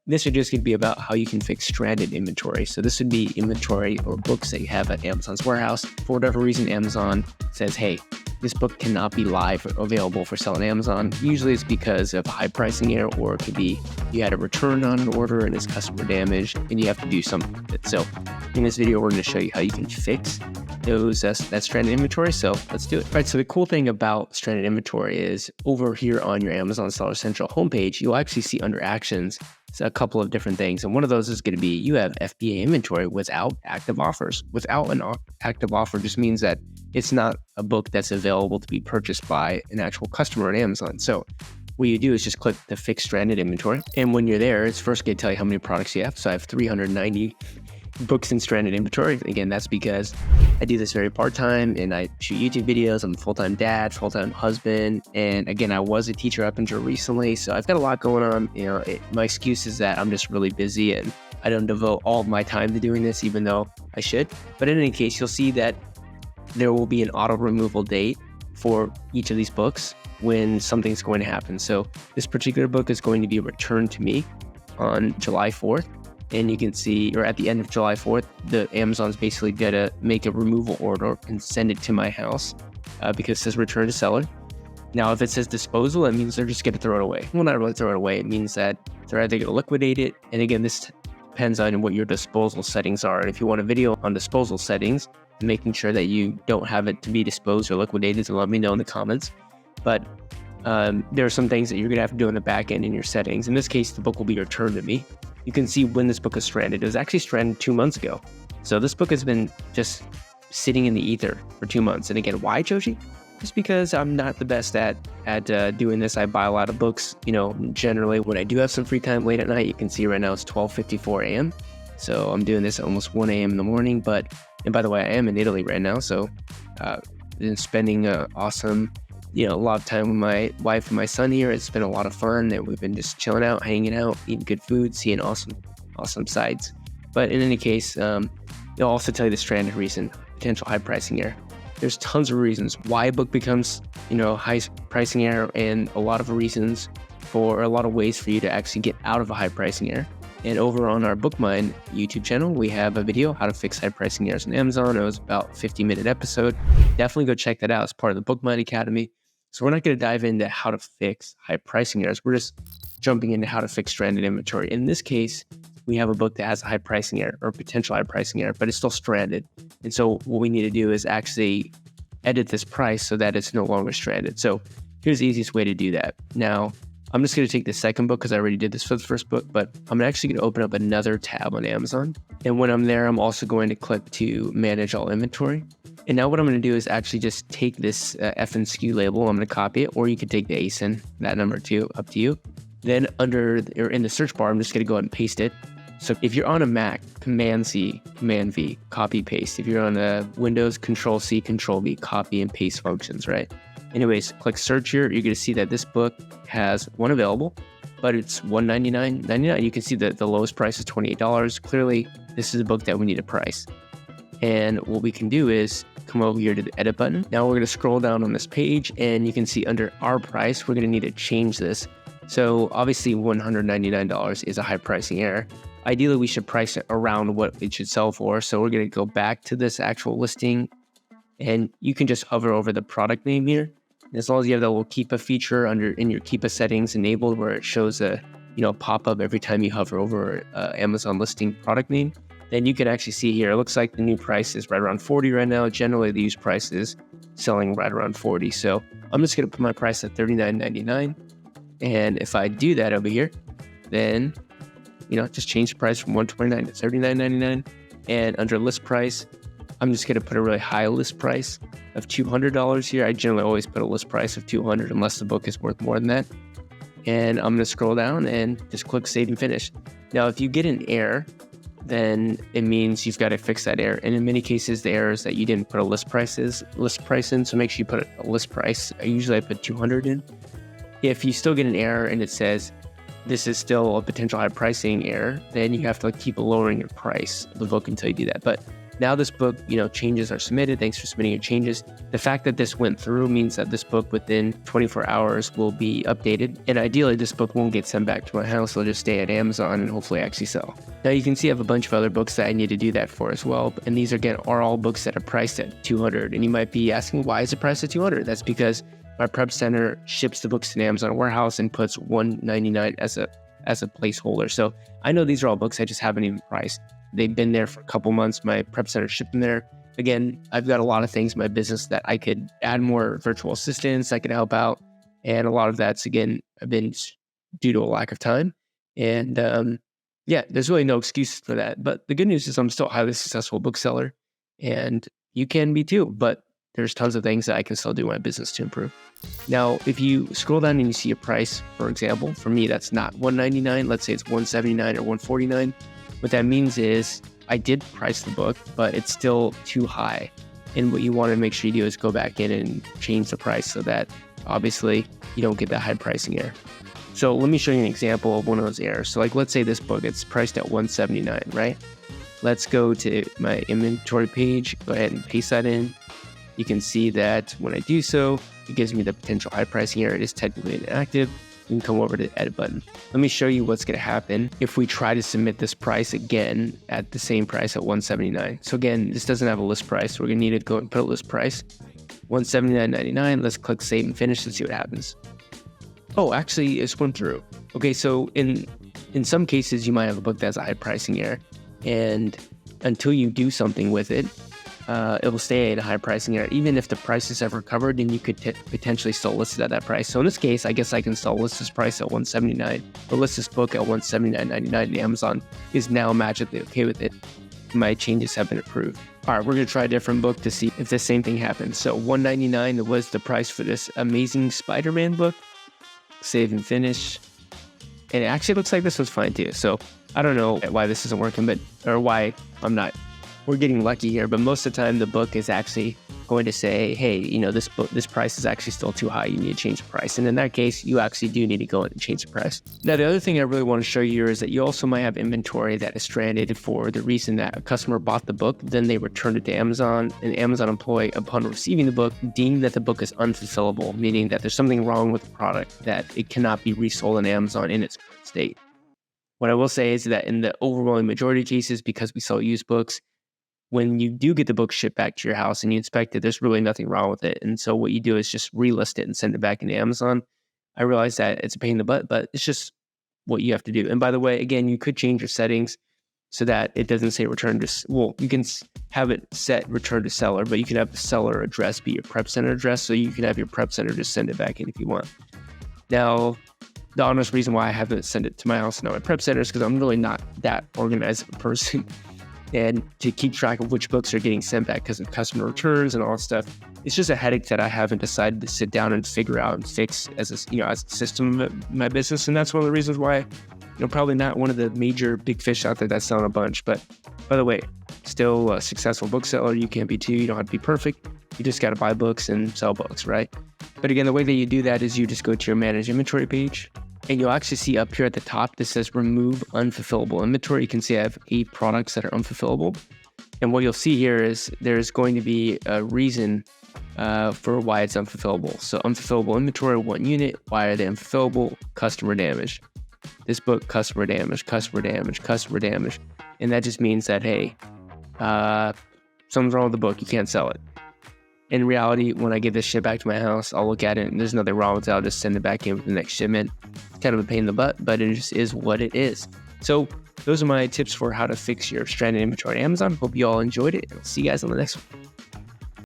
this video is going to be about how you can fix stranded inventory. So this would be inventory or books that you have at Amazon's warehouse. For whatever reason, Amazon says, hey, this book cannot be live or available for sale on Amazon. Usually it's because of a high pricing error, or it could be you had a return on an order and it's customer damage and you have to do something with it. So in this video, we're going to show you how you can fix that stranded inventory. So let's do it. All right, so the cool thing about stranded inventory is over here on your Amazon Seller Central homepage, you'll actually see under actions a couple of different things. And one of those is going to be you have FBA inventory without active offers. Without an active offer just means that it's not a book that's available to be purchased by an actual customer on Amazon. So what you do is just click the fix stranded inventory. And when you're there, it's first going to tell you how many products you have. So I have 390 books in stranded inventory. Again, that's because I do this very part-time and I shoot YouTube videos. I'm a full-time dad, full-time husband. And again, I was a teacher up until recently. So I've got a lot going on. My excuse is that I'm just really busy and I don't devote all of my time to doing this, even though I should. But in any case, you'll see that there will be an auto removal date for each of these books when something's going to happen. So this particular book is going to be returned to me on July 4th. And you can see, or at the end of July 4th, the Amazon's basically going to make a removal order and send it to my house because it says return to seller. Now, if it says disposal, that means they're just going to throw it away. Well, not really throw it away. It means that they're either going to liquidate it. And again, this depends on what your disposal settings are. And if you want a video on disposal settings, making sure that you don't have it to be disposed or liquidated, so let me know in the comments. But there are some things that you're going to have to do in the back end in your settings. In this case, the book will be returned to me. You can see when this book is stranded. It was actually stranded 2 months ago. So this book has been just sitting in the ether for 2 months. And again, why, Joji? Just because I'm not the best at doing this. I buy a lot of books, generally when I do have some free time late at night. You can see right now it's 12:54 a.m. So I'm doing this almost 1 a.m. in the morning. And by the way, I am in Italy right now. So been spending awesome a lot of time with my wife and my son here. It's been a lot of fun, and we've been just chilling out, hanging out, eating good food, seeing awesome sights. But in any case, they'll also tell you the stranded reason, potential high pricing error. There's tons of reasons why a book becomes, high pricing error, and a lot of ways for you to actually get out of a high pricing error. And over on our BookMine YouTube channel, we have a video, how to fix high pricing errors on Amazon. It was about a 50-minute episode. Definitely go check that out as part of the BookMine Academy. So we're not going to dive into how to fix high pricing errors. We're just jumping into how to fix stranded inventory. In this case, we have a book that has a high pricing error or potential high pricing error, but it's still stranded. And so what we need to do is actually edit this price so that it's no longer stranded. So here's the easiest way to do that. Now, I'm just going to take the second book because I already did this for the first book, but I'm actually going to open up another tab on Amazon. And when I'm there, I'm also going to click to manage all inventory. And now what I'm going to do is actually just take this FNSKU label. I'm going to copy it, or you could take the ASIN, that number too, up to you. Then in the search bar, I'm just going to go ahead and paste it. So if you're on a Mac, Command-C, Command-V, copy, paste. If you're on a Windows, Control-C, Control-V, copy and paste functions, right? Anyways, click search here. You're going to see that this book has one available, but it's $199.99. You can see that the lowest price is $28. Clearly, this is a book that we need to price. And what we can do is come over here to the edit button. Now we're going to scroll down on this page, and you can see under our price, we're going to need to change this. So obviously $199 is a high pricing error. Ideally, we should price it around what it should sell for. So we're going to go back to this actual listing, and you can just hover over the product name here. And as long as you have the little Keepa feature in your Keepa settings enabled, where it shows a pop-up every time you hover over Amazon listing product name, then you can actually see here, it looks like the new price is right around 40 right now. Generally, the used price is selling right around 40. So I'm just going to put my price at $39.99. And if I do that over here, then, just change the price from $129 to $39.99. And under list price, I'm just going to put a really high list price of $200 here. I generally always put a list price of $200 unless the book is worth more than that. And I'm going to scroll down and just click save and finish. Now, if you get an error, then it means you've got to fix that error. And in many cases, the error is that you didn't put a list price in. So make sure you put a list price. I put 200 in. If you still get an error and it says this is still a potential high pricing error, then you have to keep lowering your price of the book until you do that. But Now this book, changes are submitted. Thanks for submitting your changes. The fact that this went through means that this book within 24 hours will be updated. And ideally, this book won't get sent back to my house. It'll just stay at Amazon and hopefully actually sell. Now you can see I have a bunch of other books that I need to do that for as well. And these again are all books that are priced at $200. And you might be asking, why is it priced at $200? That's because my prep center ships the books to an Amazon warehouse and puts $199 as a placeholder. So I know these are all books I just haven't even priced. They've been there for a couple months. My prep center shipped them there. Again, I've got a lot of things in my business that I could add more virtual assistants. I could help out. And a lot of that's, again, been due to a lack of time. And there's really no excuses for that. But the good news is I'm still a highly successful bookseller, and you can be too. But there's tons of things that I can still do in my business to improve. Now, if you scroll down and you see a price, for example, for me, that's not $199. Let's say it's $179 or $149. What that means is I did price the book, but it's still too high. And what you want to make sure you do is go back in and change the price so that obviously you don't get that high pricing error. So let me show you an example of one of those errors. So let's say this book, it's priced at $179, right? Let's go to my inventory page, go ahead and paste that in. You can see that when I do so, it gives me the potential high pricing error. It is technically inactive. You can come over to the edit button. Let me show you what's going to happen if we try to submit this price again at the same price at $179. So again, this doesn't have a list price. We're going to need to go and put a list price, $179.99. Let's click save and finish and see what happens. Oh, actually, it's went through. Okay, so in some cases, you might have a book that has a high pricing error, and until you do something with it, it will stay at a high pricing error. Even if the price is ever covered, then you could potentially still list it at that price. So in this case, I guess I can still list this price at $179, but list this book at $179.99, and Amazon is now magically okay with it. My changes have been approved. All right, we're going to try a different book to see if the same thing happens. So $199 was the price for this Amazing Spider-Man book. Save and finish. And it actually looks like this was fine too. So I don't know why this isn't working, or why I'm not. We're getting lucky here, but most of the time the book is actually going to say, hey, this price is actually still too high. You need to change the price. And in that case, you actually do need to go in and change the price. Now, the other thing I really want to show you here is that you also might have inventory that is stranded for the reason that a customer bought the book, then they returned it to Amazon. An Amazon employee, upon receiving the book, deemed that the book is unfulfillable, meaning that there's something wrong with the product, that it cannot be resold on Amazon in its current state. What I will say is that in the overwhelming majority of cases, because we sell used books, when you do get the book shipped back to your house and you inspect it, there's really nothing wrong with it. And so what you do is just relist it and send it back into Amazon. I realize that it's a pain in the butt, but it's just what you have to do. And by the way, again, you could change your settings so that it doesn't say return to, you can have it set return to seller, but you can have the seller address be your prep center address. So you can have your prep center just send it back in if you want. Now, the honest reason why I haven't sent it to my house and not my prep center is because I'm really not that organized of a person. And to keep track of which books are getting sent back because of customer returns and all that stuff, it's just a headache that I haven't decided to sit down and figure out and fix as a system of my business. And that's one of the reasons why, probably not one of the major big fish out there that's selling a bunch. But by the way, still a successful bookseller. You can't be too. You don't have to be perfect. You just got to buy books and sell books, right? But again, the way that you do that is you just go to your manage inventory page. And you'll actually see up here at the top, this says remove unfulfillable inventory. You can see I have 8 products that are unfulfillable. And what you'll see here is there's going to be a reason for why it's unfulfillable. So unfulfillable inventory, 1 unit. Why are they unfulfillable? Customer damage. This book, customer damage, customer damage, customer damage. And that just means that, hey, something's wrong with the book. You can't sell it. In reality, when I get this shit back to my house, I'll look at it and there's nothing wrong with it. I'll just send it back in with the next shipment. It's kind of a pain in the butt, but it just is what it is. So those are my tips for how to fix your stranded inventory on Amazon. Hope you all enjoyed it. I'll see you guys on the next one.